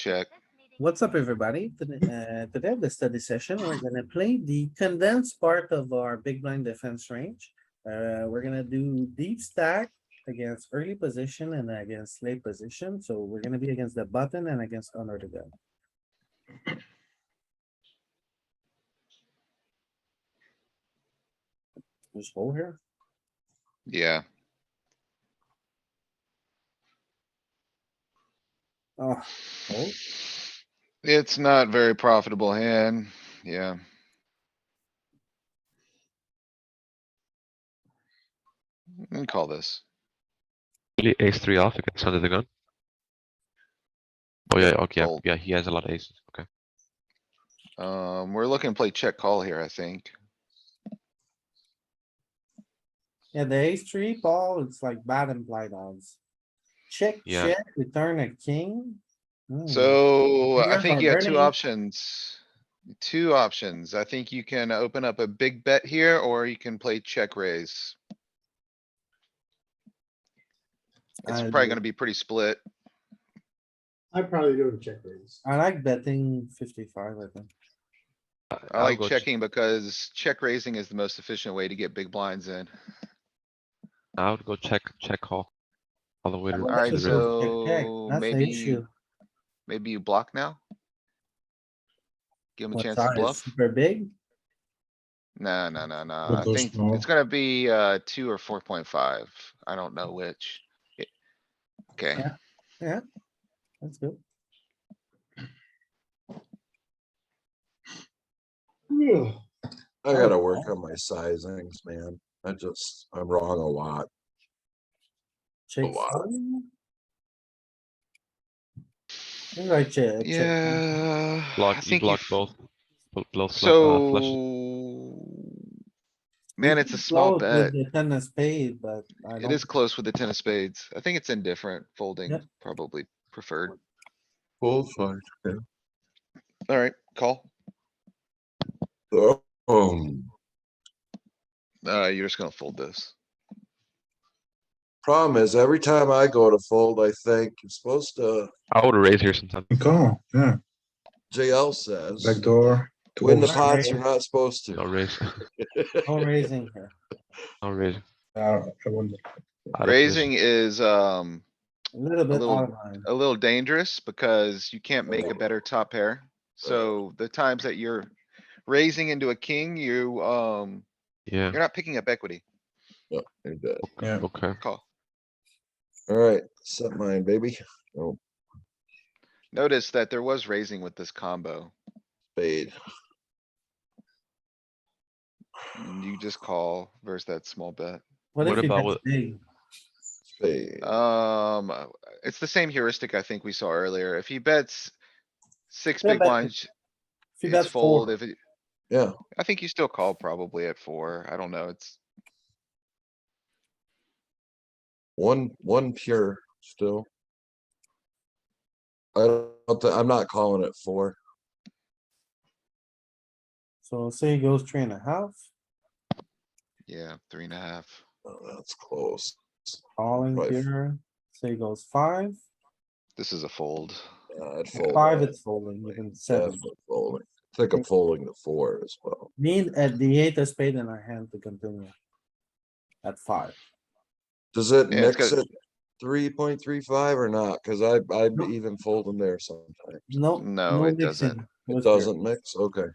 check. What's up, everybody? Today at the study session, we're gonna play the condensed part of our big blind defense range. We're gonna do deep stack against early position and against late position. So we're gonna be against the button and against under the gun. Just hold here. Yeah, Oh, hold. it's not very profitable hand. Yeah, and call this. Really ace three off against under the gun. Oh yeah, okay, Fold. yeah, he has a lot of aces. Okay. We're looking to play check call here, I think. Yeah, the ace three ball, it's like bad implied odds. Check, Yeah. check, return a king. So I Fingers think are you have two burning. options. Two options. I think you can open up a big bet here, or you can play check raise. It's I probably gonna be pretty split. I'd probably do a check raise. I like betting 55, I think. I I'll like go checking because check raising is the most efficient way to get big blinds in. I would go check call. All the way to Alright, the river. so That's the maybe, issue. maybe you block now? Give him a What chance to size? bluff? Super big? No, no, no, no. But I go think small. it's gonna be, 2 or 4.5. I don't know which. Okay, Yeah. Yeah, that's good. I gotta work on my sizings, man. I'm wrong a lot. Check. lot. fold. I think I check. yeah. I Block, you think block f- both. Flushes. So. Man, You it's a can small float with bet. the ten of spade, but I It don't. is close with the 10 of spades. I think it's indifferent. Folding Yep. probably preferred. Full fine. Yeah. Alright, call. Um, You're just gonna fold this. Problem is, every time I go to fold, I think you're supposed to, I would raise here sometime. Call, yeah, JL says, back door. win the Alright, pots raise. you're not supposed No to. raise. No raising here. No raise. I wouldn't. Out of Raising is, A little a bit out little, of line. a little dangerous because you can't make a better top pair. So the times that you're raising into a king, Yeah. you're not picking up equity. Yep, you're dead. Yeah. Okay. Call. Alright, set mine, baby. Oh, Notice that there was raising with this combo. spade. And you just call versus that small bet. What What if he about bets with- big? Spade. It's the same heuristic I think we saw earlier. If he bets six Yeah, big but blinds, If he it's bets fold. 4, If it, Yeah, I think you still call probably at 4. I don't know. It's, one pure still. I'm not calling it 4. so say he goes 3.5, yeah, 3.5. Oh, that's close. calling Right. here, say he goes 5, This is a fold. I'd fold 5 that. it's folding, even 7. Definitely folding. I think I'm folding the 4 as well. Need at the 8 of spade in our hand to continue. At 5. Does it Yeah, it's mix got- it 3.35 or not? Cause I'd No. even fold them there sometimes. No, No, no it mixing. doesn't. Was It pure. doesn't mix? Okay.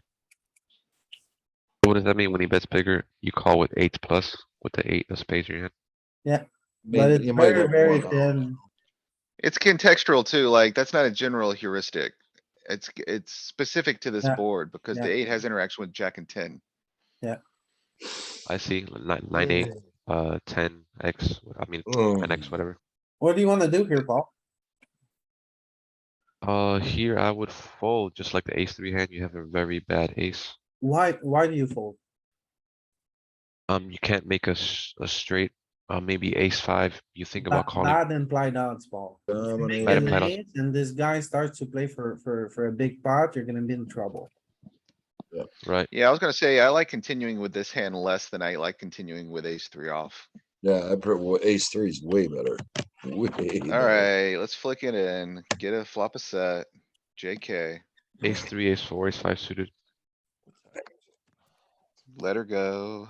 What does that mean when he bets bigger? You call with 8 plus with the 8 of spades in your hand. But it's You might very, have very one out. thin. It's contextual too, like, that's not a general heuristic. It's specific to this Yeah, board because the yeah. 8 has interaction with Jack and 10. I see. 9, 8, 10 X. I mean, 10 X, whatever. What do you wanna do here, Paul? Here I would fold just like the ace three hand. You have a very bad ace. Why do you fold? You can't make a straight. Maybe ace five. You think about calling. Bad implied odds, Paul. If you make Bad an implied odds. ace and this guy starts to play for a big pot, you're gonna be in trouble. Right. Yeah, I was gonna say, I like continuing with this hand less than I like continuing with ace 3 off. Yeah, ace 3 is way better. Way better. Alright, let's flick it in, get a flop a set. JK, Ace three, ace four, ace five suited. let her go.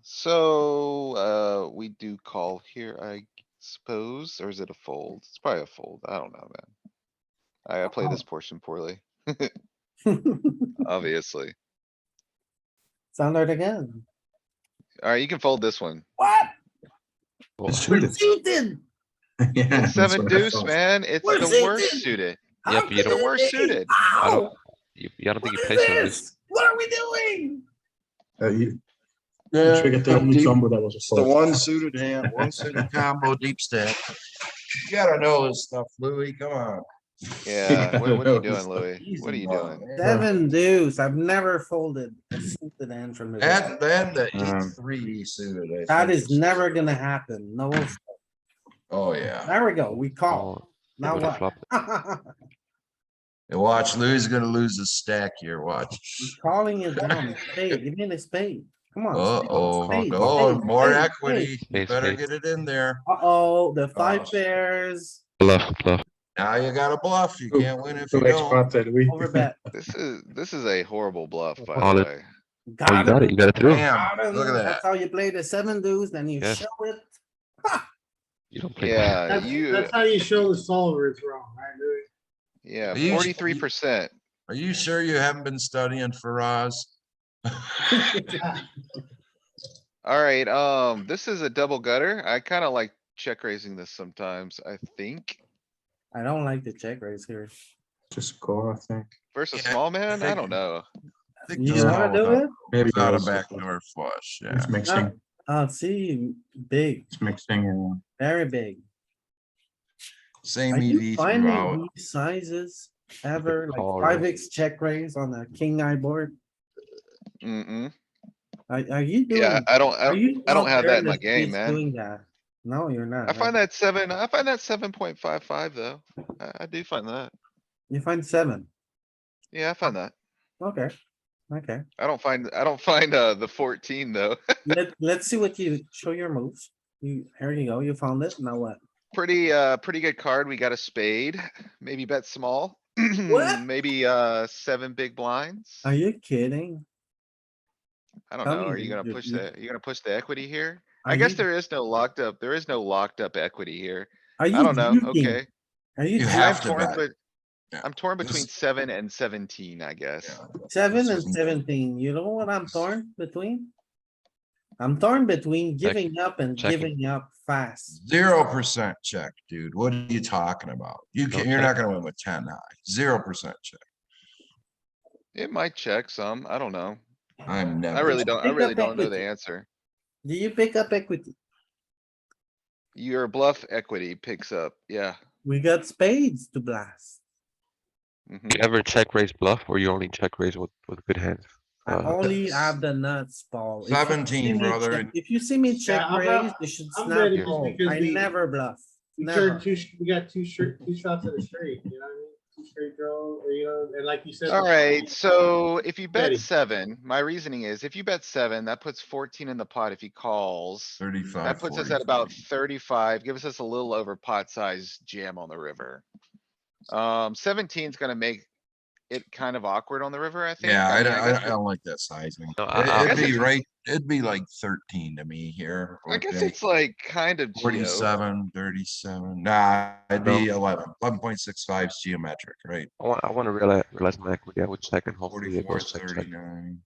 So, we do call here, I suppose, or is it a fold? It's probably a fold. I don't know, man. I play this portion poorly, obviously. Sounded again. Alright, you can fold this one. What? Well, It's suited. Seated. Yeah, It's that's seven what I deuce, thought. man. It's We're the worst seated. suited. Yeah, How but you can don't- The it worst be? suited. I don't, Ow! I don't What think you is play seven deuce. this? What are we doing? You Yeah, triggered the only deep- combo that was a it's the fold. one suited hand, one suited combo, deep stack. You gotta know this stuff, Louis, come on. Yeah, what are you doing, Louis? What are Easy you one, doing? man. Seven deuce. I've never folded a suited hand from the. And then the Um, E3 suited. I That think is never gonna happen. No. Oh, yeah. There we go. We call. Oh, Now with a what? flop. And watch, Louis is gonna lose his stack here, watch. He's calling it down. Spade, give me the spade. Come on. Uh-oh, spade, oh, spade, more spade, equity. You Spade, better spade. get it in there. Uh-oh, the Oh, five shit. pairs. Bluff, bluff. Now you gotta bluff. You Two- can't win if Two you X don't. pot, Louis. Over bet. This is a horrible bluff, by All the it- way. Oh, you Got got it. him. You got it through. Bam, Got him. look at that. That's how you play the seven deuce, then you Yes. show it. You don't play. Yeah, That's you, how you show the solver it's wrong, right, Louis? yeah, You- 43%. Are you sure you haven't been studying Faraz? Alright, this is a double gutter. I kinda like check raising this sometimes, I think. I don't like the check raise here. Just call, I think. Versus Yeah, small man, I think- don't know. I think You just wanna call do without- it? Maybe Without a also, backdoor flush, yeah. It's mixing, I'll see, big, it's mixing and very big. Same Are you EV finding throughout. these sizes ever, like call, five right? X check raise on a king eye board? Mm-mm. Are you doing? Yeah, I don't, Are you I don't out have there that in in my the game, streets man. Doing that? No, you're not. I find right? I find that 7.55 though. I do find that. You find seven. Yeah, I find that. Okay, okay. I don't find, the 14 though. Let's see what you, show your moves. Here you go, you found it, now what? Pretty good card. We got a spade, maybe bet small. What? Maybe, 7 big blinds. Are you kidding? I don't tell know. me Are you you- gonna you- push you- you gonna push the equity here? Are I guess you- there is no locked up equity here. Are I you don't know. duking? Okay. Are you You I'm have to torn, bet. but Yeah. I'm torn This- between 7 and 17, I guess. Yeah. seven This and isn't- 17? You know what I'm torn between? I'm torn between giving up and Checking. giving up fast. 0% check, dude. What are you talking about? You No can, you're not check. gonna win with 10 high. 0% check. It might check some. I don't know. I'm never. I really don't Pick up know the equity. answer. Do you pick up equity? Your bluff equity picks up. Yeah. We got spades to blast. Mhm. You ever check raise bluff or you only check raise with good hands? I only have the nuts, Paul. If you 17, see me brother. check- If you see me check I'm raise, not- you should I'm snap betting just fold. because I we- never bluff. We Never. turned we got two shots at a straight, you know what I mean? Two straight draw, or, you know, and like you said. Alright, so if you bet Betting. 7, my reasoning is if you bet 7, that puts 14 in the pot if he calls. 35. That puts us at about 35, gives us a little over pot size jam on the river. 17 is gonna make it kind of awkward on the river, I think. Yeah, I mean, don't, guess I don't like that sizing. No, It'd be it's- right, it'd be like 13 to me here. I guess okay? it's like kind of geo. 47, 37. Nah, it'd be 11.65 is geometric, right? I want to realize my equity. I would check and hopefully it 44, goes check, check. 39.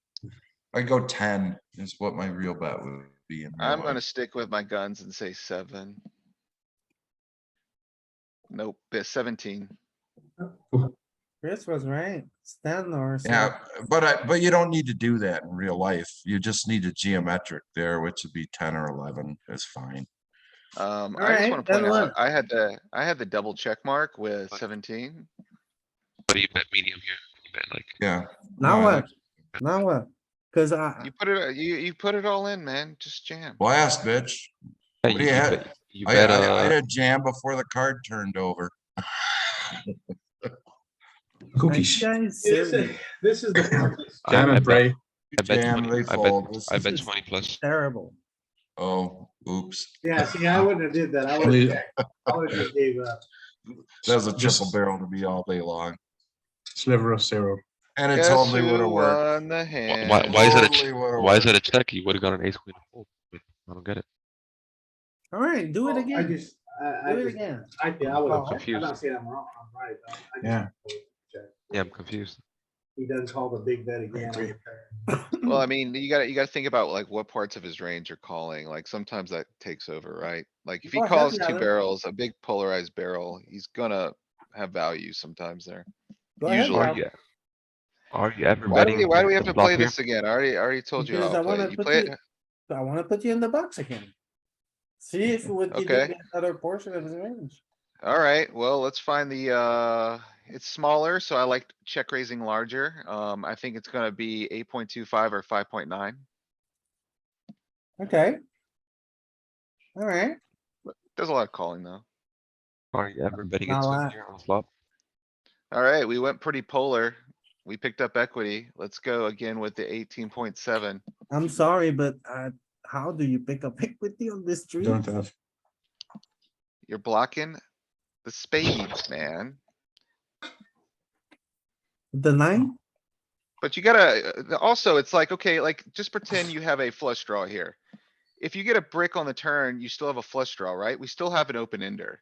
I'd go 10 is what my real bet would be in real I'm gonna life. stick with my guns and say 7. Nope, 17. Chris was right. Stand or. Yeah, but you don't need to do that in real life. You just need a geometric there, which would be 10 or 11 is fine. I just Alright, wanna then point out, what? I had the double check mark with 17. But you bet medium here. You bet like Yeah. Now No, I what? Now what? Cause I, You put it, you put it all in, man. Just jam. Blast, bitch. yeah, What do you have? bet, you I bet had a jam before the card turned over. Cookies. guys This serious, is- this is the part that's- I Jam and bet- pray. I bet Jam, 20, they fold. I bet This is- 20 plus. terrible. Oh, oops. Yeah, see, I wouldn't have did that. I would Only- have just gave up. There's a triple Just- barrel to be all day long. Sliver of zero. And it Guess totally would who have worked. won the Why, hand? why is it a, Totally would've why is worked. it a check? You would've got an ace queen to fold. I don't get it. Alright, do it I again. just, Do it again. I think I would I'm have, I'm confused. not saying I'm wrong, I'm right. Though. I just Yeah. check. Yeah, I'm confused. He doesn't call the big bet again. on the turn. Well, I mean, you gotta think about like what parts of his range are calling. Like sometimes that takes over, right? Like if he Go ahead, calls two Alan. barrels, a big polarized barrel, he's gonna have value sometimes there. Go ahead, Usually. Are Rob, you, are you ever Why do betting? we have the to flop play here? this again? I already told you because how I to play wanna it. You put play you, it, I wanna put you in the box again. See if what you do Okay. against other portion of his range. alright, well, let's find the, it's smaller, so I like check raising larger. I think it's gonna be 8.25 or 5.9. Okay. Alright, Does a lot of calling though. Are you ever betting Now, into him here on the flop? Alright, we went pretty polar. We picked up equity. Let's go again with the 18.7. I'm sorry, but how do you pick up equity on this tree? Don't have. You're blocking the spades, man. The nine? But you gotta, also, it's like, okay, like, just pretend you have a flush draw here. If you get a brick on the turn, you still have a flush draw, right? We still have an open ender.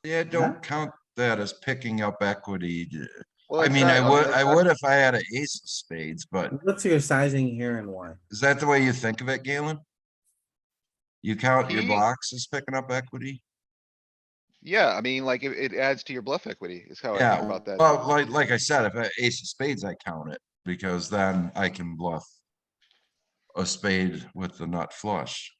Yeah, don't count that as picking up equity. Well, I it's mean, not- I it's not- would if I had an ace of spades, but What's your sizing here and why? is that the way you think of it, Galen? You count your He- blocks as picking up equity? Yeah, I mean, like, it adds to your bluff equity is how I Yeah, think about that. well, like I said, if I ace of spades, I count it because then I can bluff a spade with the nut flush,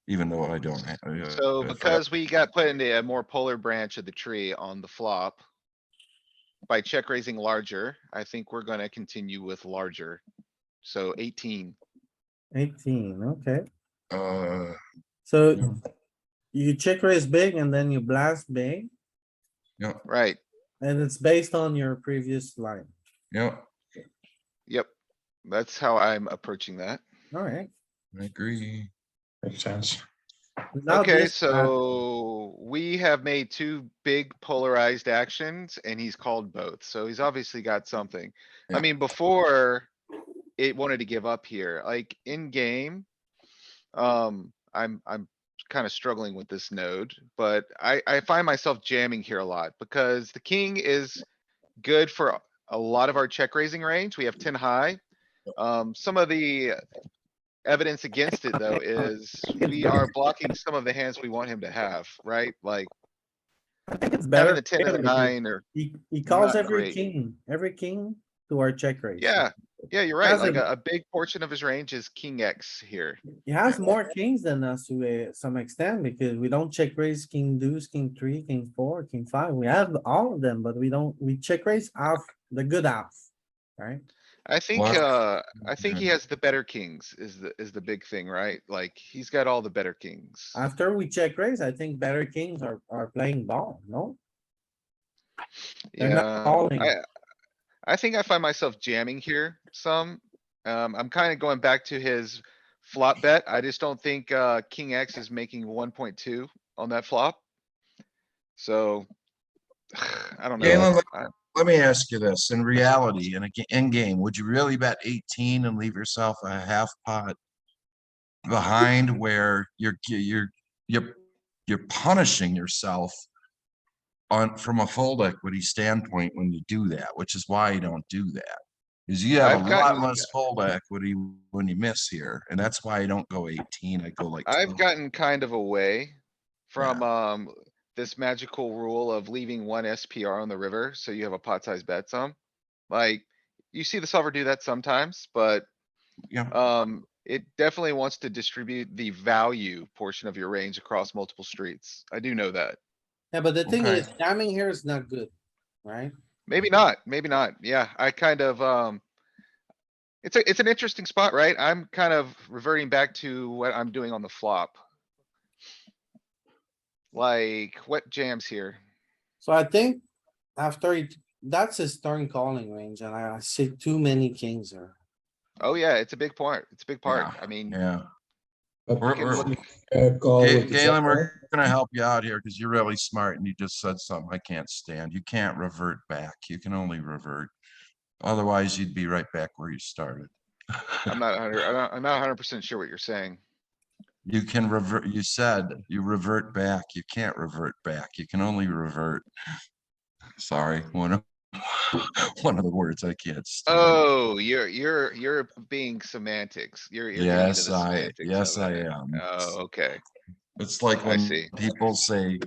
even though I don't have. So because we got put into a more polar branch of the tree on the flop. By check raising larger, I think we're gonna continue with larger. So 18. 18, okay. Uh, So you check raise big and then you blast big, yeah, Right, and it's based on your previous line. yeah, yep. That's how I'm approaching that. Alright. I agree. Makes sense. Now Okay, this, so we have made two big polarized actions and he's called both, so he's obviously got something. I Yeah. mean, before it wanted to give up here, like in game. I'm kinda struggling with this node, but I find myself jamming here a lot because the king is good for a lot of our check raising range. We have 10 high. Some of the evidence against it though is we are blocking some of the hands we want him to have, right? Like I think it's having better. the 10 and the because 9 or, He calls not every great. king to our check raise. yeah, yeah, you're right. Has Like a- a big portion of his range is king X here. He has more kings than us to some extent because we don't check raise king deuce, king three, king four, king five. We have all of them, but we check raise half, the good half, right? I think, Well, I think he has the better kings is the big thing, right? Like, he's got all the better kings. After we check raise, I think better kings are playing ball, no? They're not Yeah, calling. I think I find myself jamming here some. I'm kinda going back to his flop bet. I just don't think, king X is making 1.2 on that flop. So. I don't know. Galen, I- let me ask you this, in reality, in game, would you really bet 18 and leave yourself a half pot behind where you're punishing yourself from a fold equity standpoint when you do that, which is why you don't do that. Is you have a I've lot gotten- less fold equity when you miss here, and that's why I don't go 18, I go like. I've 12. gotten kind of away from, this magical rule of leaving one SPR on the river, so you have a pot size bet some. Like, you see the solver do that sometimes, but, Yeah, it definitely wants to distribute the value portion of your range across multiple streets. I do know that. Yeah, but the thing Okay. is, jamming here is not good, right? Maybe not, maybe not. Yeah, I kind of. It's an interesting spot, right? I'm kind of reverting back to what I'm doing on the flop. Like, what jams here? So I think after that's his turn calling range and I see too many kings there. Oh, yeah, it's a big part. It's a big part. Yeah, I mean, yeah. But We're- can we're- look- call with the Galen, check, we're right? gonna help you out here because you're really smart and you just said something I can't stand. You can't revert back. You can only revert. Otherwise, you'd be right back where you started. I'm not 100% sure what you're saying. You can revert, you said you revert back. You can't revert back. You can only revert. Sorry, one of one of the words I can't stand. Oh, you're being semantics. You're getting into Yes, the semantics yes, of I it. am. Oh, okay. It's like I when see. people say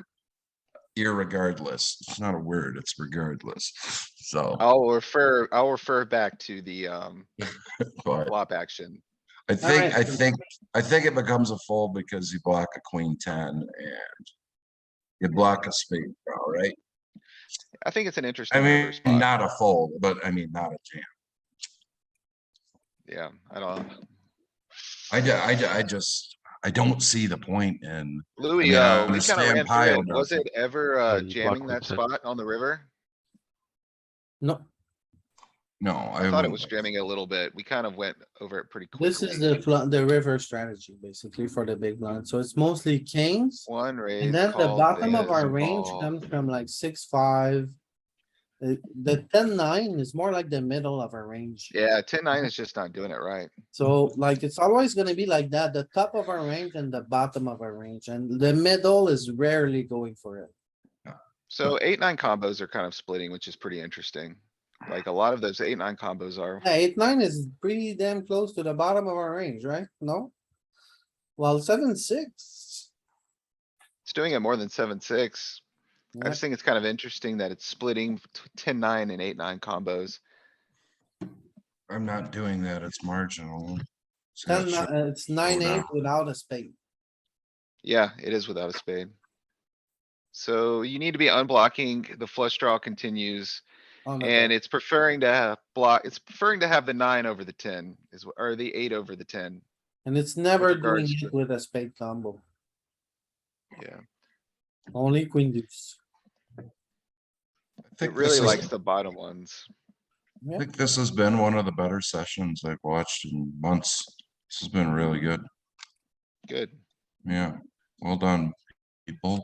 irregardless. It's not a word, it's regardless. So, I'll refer back to the, but flop action. I think, Alright. I think it becomes a fold because you block a queen 10 and you block a spade draw, right? I think it's an I interesting river mean, spot. not a fold, but I mean, not a jam. Yeah, I don't. I don't see the point in. Louis, mean, I we kinda understand ran through pile it. Was doesn't. it ever, you jamming block that with 10. spot on the river? No, No, I thought it was jamming a little bit. We kind of went over it pretty this quickly. is the river strategy basically for the big blind. So it's mostly kings. One raise, And then the call, bottom of this, our range call. comes from like 6-5. The 10-9 is more like the middle of our range. Yeah, 10-9 is just not doing it right. So like, it's always gonna be like that, the top of our range and the bottom of our range, and the middle is rarely going for it. So 8-9 combos are kind of splitting, which is pretty interesting. Like a lot of those 8-9 combos are. Yeah, 8-9 is pretty damn close to the bottom of our range, right? No? Well, 7-6. It's doing it more than 7-6. I Yeah, just think it's kind of interesting that it's splitting 10-9 and 8-9 combos. I'm not doing that. It's marginal. It's 10, got shit it's 9-8 down. without a spade. Yeah, it is without a spade. So you need to be unblocking. The flush draw continues. On the And turn. it's preferring to have it's preferring to have the 9 over the 10 or the 8 over the 10. And it's never doing regards it with a spade combo, Yeah, only queen deuce. I it think really this likes is, the bottom ones. I think this has been one of the better sessions I've watched in months. This has been really good. Good. Yeah, well done, people.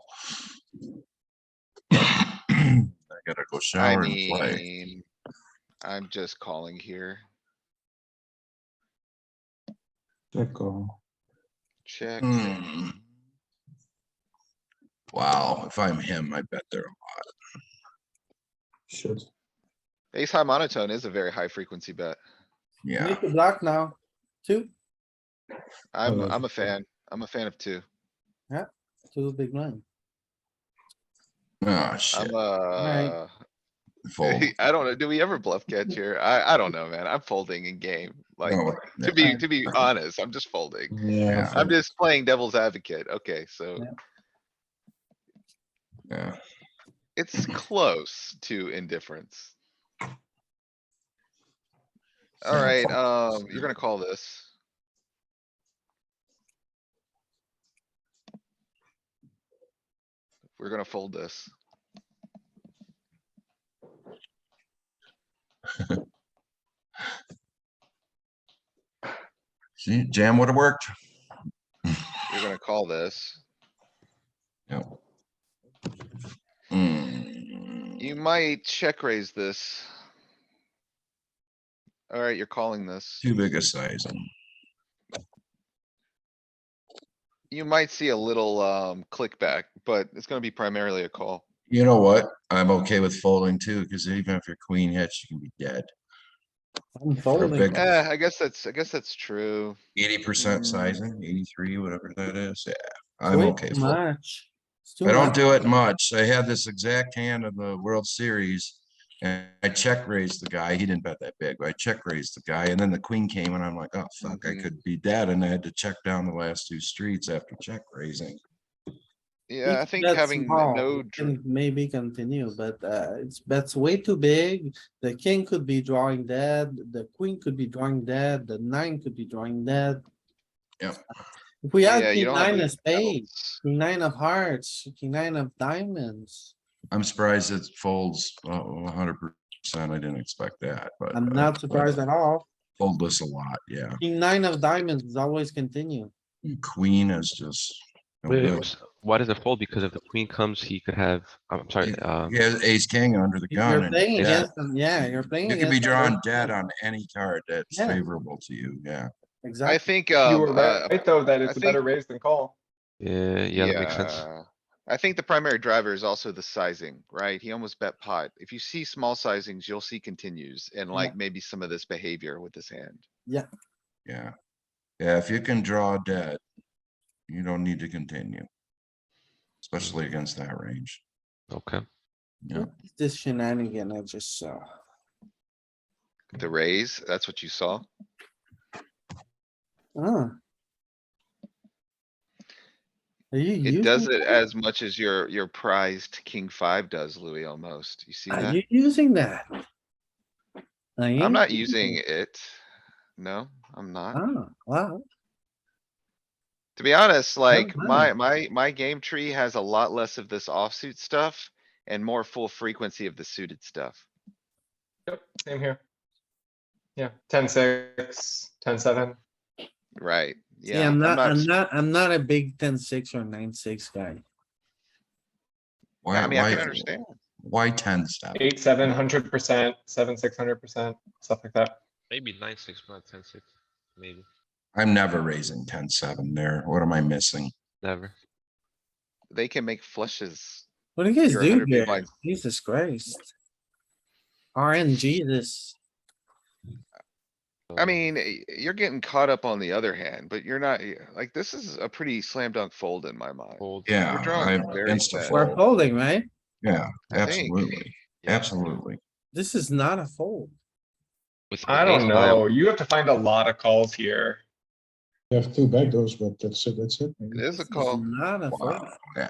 I gotta go I shower and play. mean, I'm just calling here. Jaka. Check. Hmm. Wow, if I'm him, I bet they're, Should. Ace high monotone is a very high frequency bet. You yeah. need to block now. 2, I'm love a it. fan. I'm a fan of 2. 2 big blind. Oh, shit. I'm Fold. I don't know. Do we ever bluff catch here? I don't know, man. I'm folding in game. Like, No, to be honest, I'm just folding. Yeah. I'm just playing devil's advocate. Okay, so Yeah. yeah. it's close to indifference. Alright, you're gonna call this. We're gonna fold this. See, jam would have worked. You're gonna call this. Yeah. Hmm. You might check raise this. Alright, you're calling this. Too big a sizing. You might see a little, click back, but it's gonna be primarily a call. You know what? I'm okay with folding too, because even if your queen hits, you can be dead. I'm folding. big- I guess that's true. 80% Mm. sizing, 83, whatever that is. Yeah, It's I'm way okay. too folding. much. It's too I don't much. do it much. I had this exact hand in the World Series. And I check raised the guy. He didn't bet that big, but I check raised the guy and then the queen came and I'm like, oh, fuck, I Mhm. could be dead. And I had to check down the last 2 streets after check raising. Yeah, I If think that's having small, no, we can maybe continue, but it's bets way too big. The king could be drawing dead, the queen could be drawing dead, the 9 could be drawing dead. Yep. If we yeah, had you king don't have 9 the of spades, outs. king 9 of hearts, king 9 of diamonds, I'm surprised it folds 100%. I didn't expect that, but I'm not surprised at all. fold this a lot. Yeah. King 9 of diamonds is always continue. Queen is just. no Wait, good. Why does it fold? Because if the queen comes, he could have, I'm sorry, He has ace king under the gun You're and playing dead. against them, yeah, you're playing You could be against. them drawing both dead sides. on any card that's Yeah. favorable to you, yeah. I Exactly. think, You were right though, that I it's a better think, raise than call. yeah, that makes sense. yeah. I think the primary driver is also the sizing, right? He almost bet pot. If you see small sizings, you'll see continues and like maybe some of this behavior with this hand. Yeah. Yeah, if you can draw dead, you don't need to continue. Especially against that range. Okay. Yeah, What is this shenanigan I just saw? The raise, that's what you saw. Ah. Are you It does using it that? as much as your prized king five does, Louis, almost. You see Are that? you using that? I I'm ain't not using using it. No, I'm not. Ah, wow. To be honest, like mind. my game tree has a lot less of this offsuit stuff and more full frequency of the suited stuff. Yep, same here. Yeah, 10-6, 10-7. Right, See, yeah. I'm not a big 10-6 or 9-6 guy. why, I mean, I can why, understand. why 10-7? 8-7, 100%, 7-6, 100%, stuff like that. Maybe 9-6, not 10-6, maybe. I'm never raising 10-7 there. What am I missing? Never. They can make flushes. What do you guys You're do 100 big here? blinds. Jesus Christ. RNG this. I So, mean, you're getting caught up on the other hand, but you're not, like, this is a pretty slam dunk fold in my mind. fold. Yeah, We're drawing I'm very insta thin. We're fold. folding, right? Yeah, I think. absolutely, Yeah. absolutely. This is not a fold. With I an don't ace know. five, You have to find a lot of calls here. You have two backdoors, but that's it, that's it. It is a This is call. not a fold. Wow, yeah,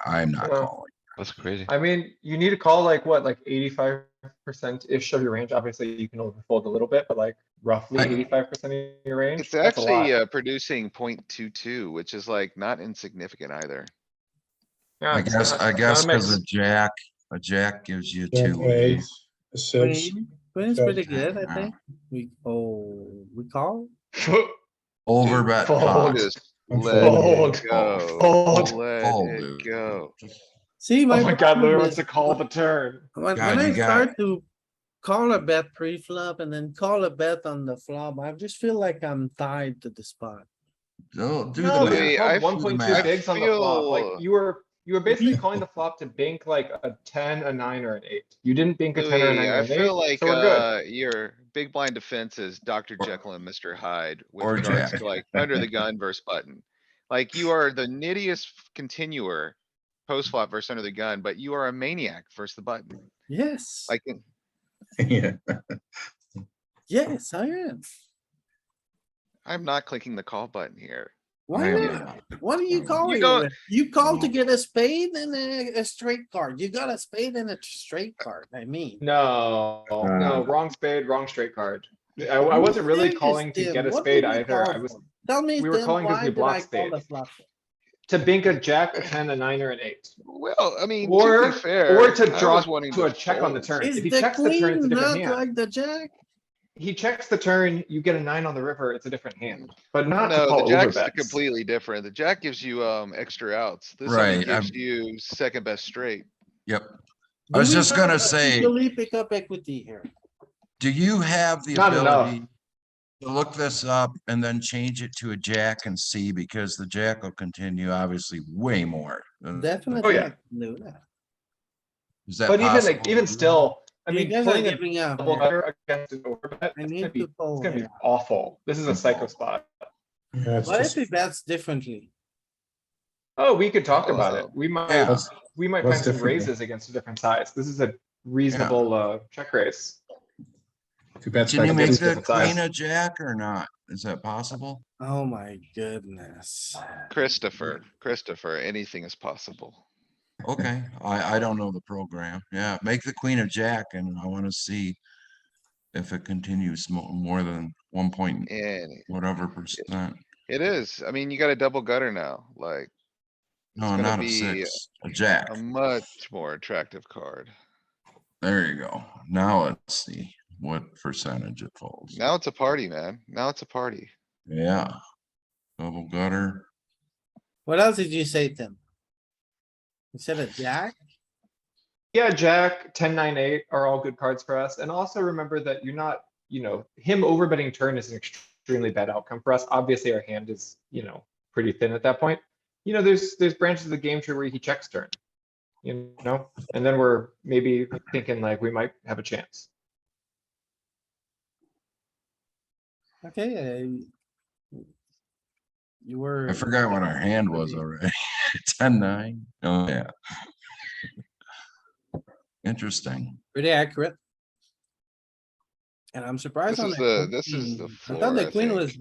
I'm not Yeah. calling. that's crazy. I mean, you need to call like what, like 85%-ish of your range. Obviously, you can overfold a little bit, but like roughly I- 85% of your range. It's That's a lot. actually, producing 0.22, which is like not insignificant either. Yeah, I it's guess, not- I it's guess not a because mix. a jack gives you Jack two. eight, a six. Queen's Okay. pretty good, I Yeah. think. We call? Over Dude, bet fold. pot. Just I'm let folding. it go. Fold. Let Fold, it dude. go. See, Oh my god, problem Louis is wants to call the turn. When God, I you got- start to call a bet pre-flop and then call a bet on the flop, I just feel like I'm tied to the spot. Do the No, but Louis, you math. called Do the 1.2 math. bigs on the flop. Like feel- you were basically calling the flop to bank like a 10, a 9, or an 8. You didn't bank a 10 or a 9 Louis, or I an 8, feel like, so we're good. your big blind defense is Dr. Or- Jekyll and Mr. Hyde with or regards Jack. to like under the gun versus button. Like you are the nittiest continuer post flop versus under the gun, but you are a maniac versus the button. Yes, Like, Yeah. yes, I am. I'm not clicking the call button here. Why I am not? not. What are you calling don't- with? You call to No. get a spade and a straight card. You got a spade and a straight card, I mean. No, no, wrong spade, wrong straight card. I I'm wasn't really serious, calling to Tim. get a What spade did we either. call I was for? Tell me, we were Tim, calling 'cause why we did I blocked call the spades. flop? to bank a jack, a 10, a 9, or an 8. Well, I mean, to Or, be fair, or to I draw was wanting to a check on the fold. turn. Is If he the checks the turn, it's a queen different not hand. like the jack? He checks the turn, you get a 9 on the river, it's a different hand, but not to No, the call over jack's bets. completely different. The jack gives you, extra outs. This only Right, gives you second best straight. Yep. I Do was we just not gonna say, officially pick up equity here? do you have the Not enough. ability to look this up and then change it to a jack and see, because the jack will continue obviously way more. Definitely. yeah. I can do that. Is that But even possible? like, even still, I You mean, guys are playing a giving up. double here. gutter against an overbet, I it's need gonna be, to it's fold gonna be here. awful. This is a psycho spot. Yeah, it's What if just, he bets differently? Oh, we could talk about it. Oh. We might, Yeah. we might What's find some different? raises against a different size. This is a reasonable, check raise. if you bet Can you back make Against two, the different size. queen a jack or not? Is that possible? Oh my goodness. Christopher, anything is possible. Okay, I don't know the program. Yeah, make the queen a jack and I wanna see if it continues more than 1 point And whatever percent. it is. I mean, you got a double gutter now, like No, gonna not a be 6, a jack. a much more attractive card. There you go. Now let's see what percentage it folds. Now it's a party, man. Now it's a party. Yeah. Double gutter. What else did you say, Tim? Instead of jack, Yeah, Jack, 10, 9, 8 are all good cards for us. And also remember that you're not, him overbetting turn is an extremely bad outcome for us. Obviously, our hand is, pretty thin at that point. There's branches of the game tree where he checks turn. And then we're maybe thinking like we might have a chance. okay, you were. I forgot what our hand was already. 10-9. Oh, yeah. Interesting. Pretty accurate. And I'm surprised This on is the this is the queen. I thought floor, the I queen think. was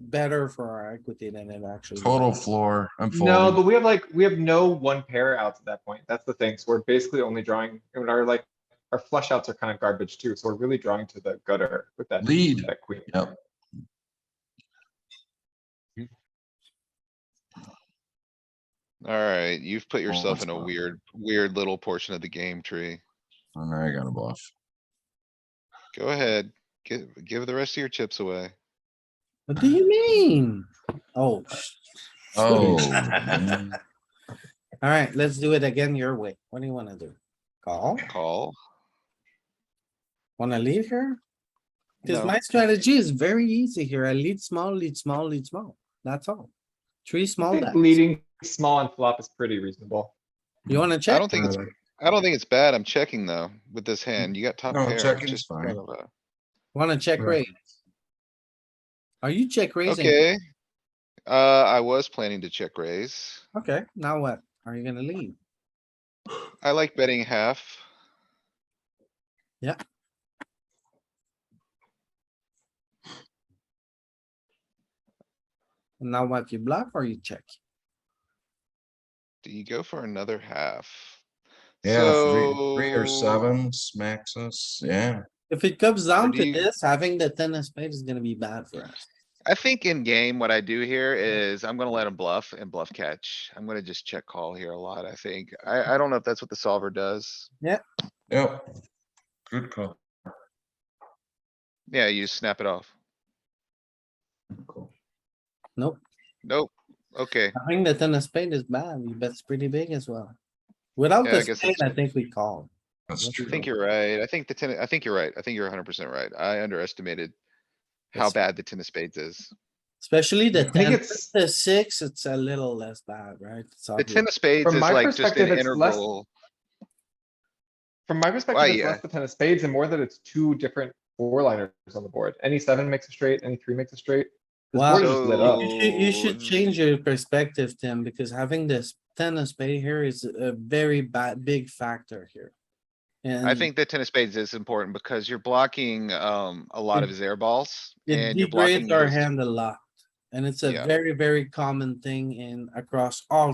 better for our equity than it actually. Total was. floor. I'm No, folding. but we have no one pair outs at that point. That's the thing. So we're basically only drawing, and our flush outs are kind of garbage too. So we're really drawing to the gutter with that Lead. that queen. Yep. Alright, you've put yourself that's in a fine. weird little portion of the game tree. And I got a bluff. Go ahead, give the rest of your chips away. What do you mean? Oh. Oh, man. Alright, let's do it again your way. What do you wanna do? Call? Call? Wanna lead here? Cause No, my strategy is very easy here. I lead small, lead small, lead small. That's all. Three I small think bets. leading small and flop is pretty reasonable. You wanna I check? don't think it's bad. I'm checking though with this hand. You got top No, pair. checking's Just fine. kind of a- Wanna check Right. raise? Are you check raising? Okay. I was planning to check raise. Okay, now what? Are you gonna lead? I like betting half. Now what? You bluff or you check? Do you go for another half? Yeah, three or So, seven smacks us. Yeah. If it comes down do to you- this, having the ten of spades is gonna be bad for us. I think in game, what I do here is I'm gonna let him bluff and bluff catch. I'm gonna just check call here a lot, I think. I don't know if that's what the solver does. Yep. Good call. Yeah, you snap it off. Cool. Nope, Nope. Okay, having the ten of spade is bad. You bet pretty big as well. Without Yeah, I the guess spade, that's- I think we call. That's What do true. you I think you're right. I think you're right. I think you're 100% right. I underestimated how Yes. bad the ten of spades is. Especially the I think ten, it's- the six, it's a little less bad, right? It's The obvious. ten of spades From is my like just an perspective, it's less- integral. From my Why, perspective, it's yeah. less the 10 of spades and more that it's two different four liners on the board. Any seven makes a straight, any three makes a straight. This Wow. board is just lit up. You should So- change your perspective, Tim, because having this ten of spade here is a very big factor here. I And think the ten of spades is important because you're blocking, a lot of his air balls it and you're blocking degrades our his. hand a lot. And it's a Yeah. very common thing in across all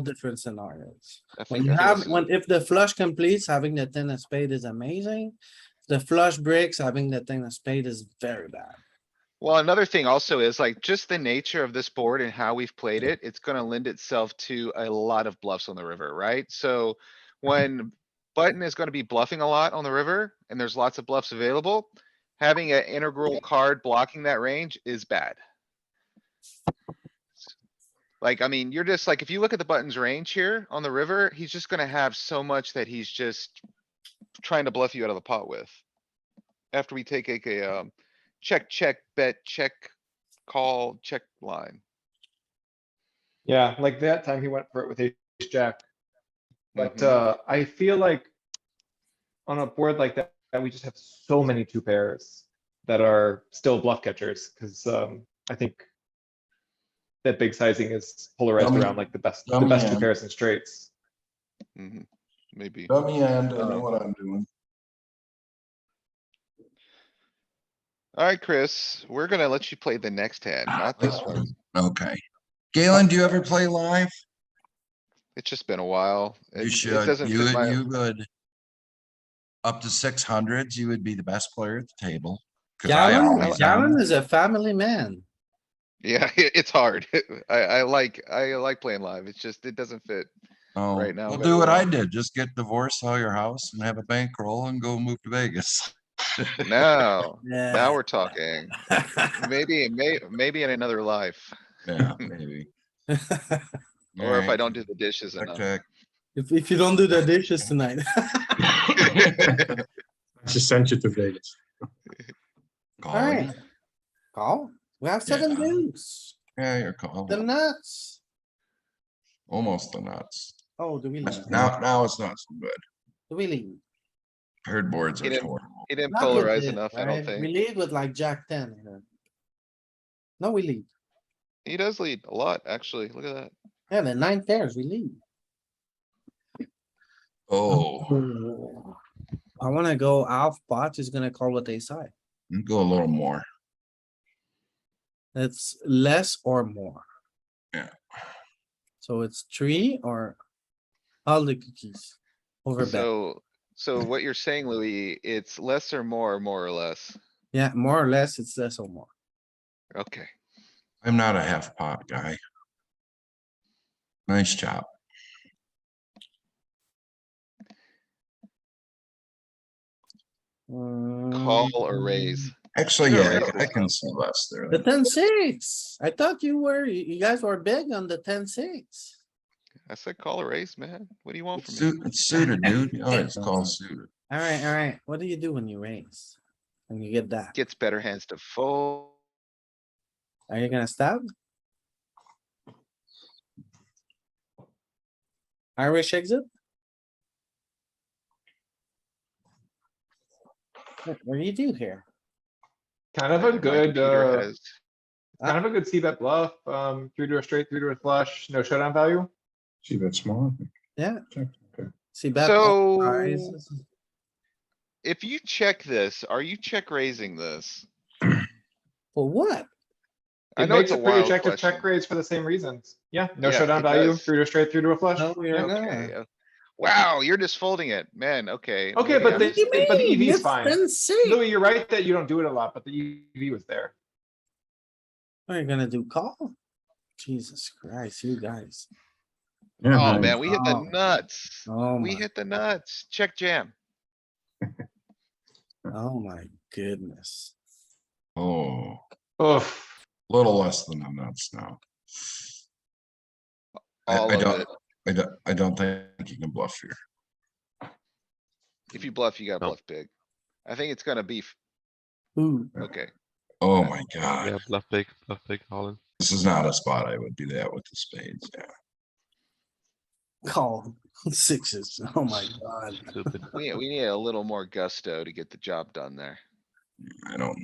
different scenarios. I When think you have, this is- if the flush completes, having the ten of spade is amazing. The flush breaks, having the ten of spade is very bad. Well, another thing also is like just the nature of this board and how we've played it, it's gonna lend itself to a lot of bluffs on the river, right? So when button is gonna be bluffing a lot on the river and there's lots of bluffs available, having an integral card blocking that range is bad. Like, I mean, you're just like, if you look at the button's range here on the river, he's just gonna have so much that he's just trying to bluff you out of the pot with. After we take a check, bet, check, call, check line. Yeah, like that time he went for it with ace jack. But Mhm. I feel like on a board like that, we just have so many two pairs that are still bluff catchers, because I think that big sizing is polarized Dummy- around like the best dummy two hand. pairs and straights. Mhm. Maybe. Dummy end, I don't know know. what I'm doing. Alright, Chris, we're gonna let you play the next hand, not this one. Okay. Galen, do you ever play live? It's just been a while. You It should. doesn't You fit my, you would. Up to 600s, you would be the best player at the table. 'Cause I always Galen am. is a family man. yeah, it's hard. I like playing live. It's just, it doesn't fit. Oh, right now well, very do what I well. did. Just get divorced, sell your house and have a bankroll and go move to Vegas. Now, Yeah. now we're talking. Maybe in another life, Yeah, maybe. or if I Alright, don't do the dishes check, enough. check. If you don't do the dishes tonight. I just sent you to Vegas. Alright. Calling. Call. We have 7 Yeah. deuce. Yeah, you're The calling. nuts. Almost the nuts. Oh, do we lead? Now it's not so good. Do we lead? Herd boards are He didn't- horrible. He didn't Not with polarize this, enough, I don't right? We think. lead with like jack 10 here. No, we lead. He does lead a lot, actually. Look at that. Yeah, the 9 pairs, we lead. Oh, I wanna go half pot is gonna call what they say. go a little more. It's less or more. Yeah. So it's 3 or all the cookies over bet. So what you're saying, Louis, it's less or more or less. Yeah, more or less, it's less or more. Okay. I'm not a half pot guy. Nice job. Call or raise. Actually, Either yeah, raise I is can fine. see less there. The 10-6. I thought you guys were big on the 10-6. I said call or raise, man. What do you want from me? It's suited, dude. Oh, it's called suited. Alright. What do you do when you raise? When you get that? Gets better hands to fold. Are you gonna stab? Irish exit? What do you do here? Kind of My a good, computer has- kind of a good c-bet bluff, through to a straight, through to a flush, no showdown value. See that small? Yeah. Check, okay. See bet. So- Prizes. If you check this, are you check raising this? For what? I It know makes it's a a pretty wild effective check question. raise for the same reasons. Yeah, no Yeah, showdown it value, does. through to a straight, through to a flush. No, you're Yeah. not. Okay. Wow, you're just folding it, man. Okay. Okay, maybe but I'm the- What do you just- but the mean? EV is It's fine. 10-6. Louis, you're right that you don't do it a lot, but the EV was there. What are you gonna do? Call? Jesus Christ, you guys. Yeah, Oh, nice. man, we hit the Oh. nuts. Oh We my, hit the nuts. Check jam. oh my goodness. Oh, Oof. little less than the nuts now. All I of don't, it. I don't think you can bluff here. If you bluff, you gotta No. bluff big. I think it's gonna be, Ooh, okay. Oh my god, Yeah, bluff big, Holland. this is not a spot I would do that with the spades, yeah. call 6s. Oh my god. Stupid. We need a little more gusto to get the job done there. I don't,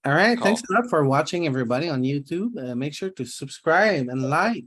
Alright, thanks Call. a lot for watching, everybody on YouTube. Make sure to subscribe and like